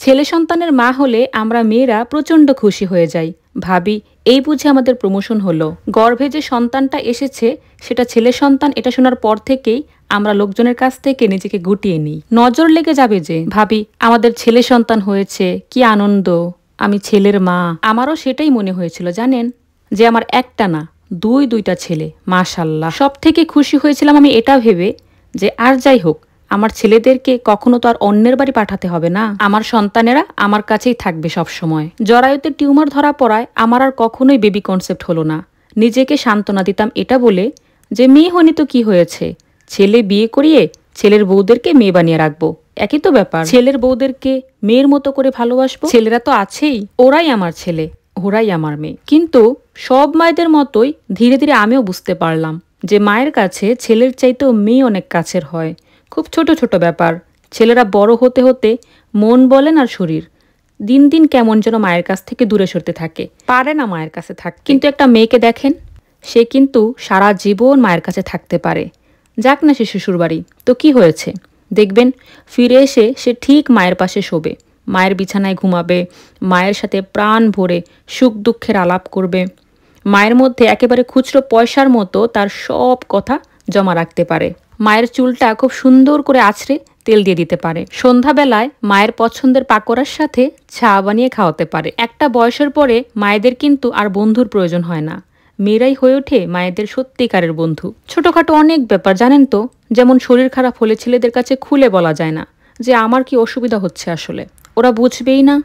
ছেলে সন্তানের মা হলে আমরা মেয়েরা প্রচণ্ড খুশি হয়ে যাই, ভাবি এই বুঝে আমাদের প্রমোশন হলো। গর্ভে যে সন্তানটা এসেছে সেটা ছেলে সন্তান, এটা শোনার পর থেকেই আমরা লোকজনের কাছ থেকে নিজেকে গুটিয়ে নিই। নজর লেগে যাবে যে ভাবি আমাদের ছেলে সন্তান হয়েছে, কি আনন্দ, আমি ছেলের মা। আমারও সেটাই মনে হয়েছিল জানেন, যে আমার একটা না দুইটা ছেলে, মাশাল্লাহ। সব থেকে খুশি হয়েছিলাম আমি এটা ভেবে যে আর যাই হোক, আমার ছেলেদেরকে কখনো তো আর অন্যের বাড়ি পাঠাতে হবে না, আমার সন্তানেরা আমার কাছেই থাকবে সব সময়। জরায়ুতে টিউমার ধরা পড়ায় আমার আর কখনোই বেবি কনসেপ্ট হলো না। নিজেকে সান্ত্বনা দিতাম এটা বলে যে মেয়ে হনি তো কি হয়েছে, ছেলে বিয়ে করিয়ে ছেলের বউদেরকে মেয়ে বানিয়ে রাখবো, একই তো ব্যাপার। ছেলের বউদেরকে মেয়ের মতো করে ভালোবাসবো, ছেলেরা তো আছেই, ওরাই আমার ছেলে, ওরাই আমার মেয়ে। কিন্তু সব মায়েদের মতোই ধীরে ধীরে আমিও বুঝতে পারলাম যে মায়ের কাছে ছেলের চাইতেও মেয়ে অনেক কাছের হয়। খুব ছোট ছোট ব্যাপার, ছেলেরা বড় হতে হতে মন বলেন আর শরীর দিন দিন কেমন যেন মায়ের কাছ থেকে দূরে সরতে থাকে, পারে না মায়ের কাছে থাকতে। কিন্তু একটা মেয়েকে দেখেন, সে কিন্তু সারা জীবন মায়ের কাছে থাকতে পারে। যাক না সে শ্বশুরবাড়ি, তো কি হয়েছে, দেখবেন ফিরে এসে সে ঠিক মায়ের পাশে শোবে, মায়ের বিছানায় ঘুমাবে, মায়ের সাথে প্রাণ ভরে সুখ দুঃখের আলাপ করবে, মায়ের মধ্যে একেবারে খুচরো পয়সার মতো তার সব কথা জমা রাখতে পারে। মায়ের চুলটা খুব সুন্দর করে আছড়ে তেল দিয়ে দিতে পারে। সন্ধ্যাবেলায় মায়ের পছন্দের পাকোড়ার সাথে চা বানিয়ে খাওয়াতে পারে। একটা বয়সের পরে মায়েদের কিন্তু আর বন্ধুর প্রয়োজন হয় না, মেয়েরাই হয়ে ওঠে মায়েদের সত্যিকারের বন্ধু। ছোটখাটো অনেক ব্যাপার জানেন তো, যেমন শরীর খারাপ হলে ছেলেদের কাছে খুলে বলা যায় না যে আমার কি অসুবিধা হচ্ছে, আসলে ওরা বুঝবেই না,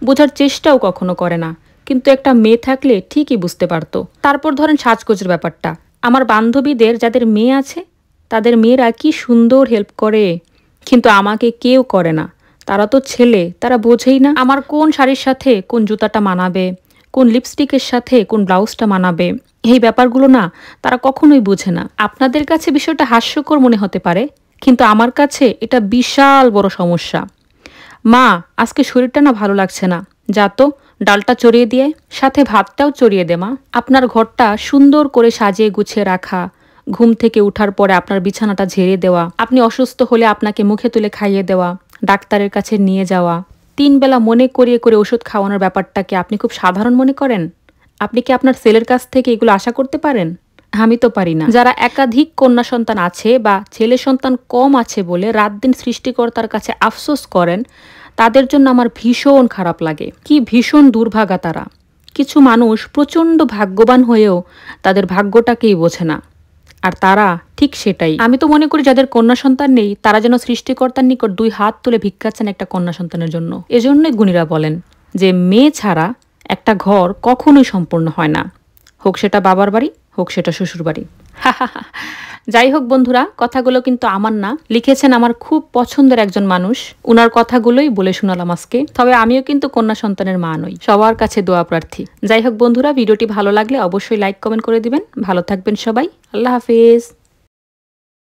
বোঝার চেষ্টাও কখনো করে না। কিন্তু একটা মেয়ে থাকলে ঠিকই বুঝতে পারতো। তারপর ধরেন সাজগোজের ব্যাপারটা, আমার বান্ধবীদের যাদের মেয়ে আছে তাদের মেয়েরা কি সুন্দর হেল্প করে, কিন্তু আমাকে কেউ করে না। তারা তো ছেলে, তারা বোঝেই না আমার কোন শাড়ির সাথে কোন জুতাটা মানাবে, কোন লিপস্টিকের সাথে কোন ব্লাউজটা মানাবে, এই ব্যাপারগুলো না তারা কখনোই বোঝে না। আপনাদের কাছে বিষয়টা হাস্যকর মনে হতে পারে, কিন্তু আমার কাছে এটা বিশাল বড় সমস্যা। মা আজকে শরীরটা না ভালো লাগছে না, যা তো ডালটা চড়িয়ে দিয়ে সাথে ভাতটাও চড়িয়ে দে মা। আপনার ঘরটা সুন্দর করে সাজিয়ে গুছিয়ে রাখা, ঘুম থেকে উঠার পরে আপনার বিছানাটা ঝেড়ে দেওয়া, আপনি অসুস্থ হলে আপনাকে মুখে তুলে খাইয়ে দেওয়া, ডাক্তারের কাছে নিয়ে যাওয়া, 3 বেলা মনে করিয়ে করে ওষুধ খাওয়ানোর ব্যাপারটাকে আপনি খুব সাধারণ মনে করেন? আপনি কি আপনার ছেলের কাছ থেকে এগুলো আশা করতে পারেন? আমি তো পারি না। যারা একাধিক কন্যা সন্তান আছে বা ছেলে সন্তান কম আছে বলে রাত দিন সৃষ্টিকর্তার কাছে আফসোস করেন, তাদের জন্য আমার ভীষণ খারাপ লাগে। কি ভীষণ দুর্ভাগা তারা। কিছু মানুষ প্রচণ্ড ভাগ্যবান হয়েও তাদের ভাগ্যটাকেই বোঝে না, আর তারা ঠিক সেটাই। আমি তো মনে করি যাদের কন্যা সন্তান নেই তারা যেন সৃষ্টিকর্তার নিকট 2 হাত তুলে ভিক্ষাচ্ছেন একটা কন্যা সন্তানের জন্য। এজন্যই গুণীরা বলেন যে মেয়ে ছাড়া একটা ঘর কখনোই সম্পূর্ণ হয় না, হোক সেটা বাবার বাড়ি, হোক সেটা শ্বশুর বাড়ি। যাই হোক বন্ধুরা, কথাগুলো কিন্তু আমার না, লিখেছেন আমার খুব পছন্দের একজন মানুষ, উনার কথাগুলোই বলে শোনালাম আজকে। তবে আমিও কিন্তু কন্যা সন্তানের মা নই, সবার কাছে দোয়া প্রার্থী। যাই হোক বন্ধুরা, ভিডিওটি ভালো লাগলে অবশ্যই লাইক কমেন্ট করে দিবেন। ভালো থাকবেন সবাই, আল্লাহ হাফেজ।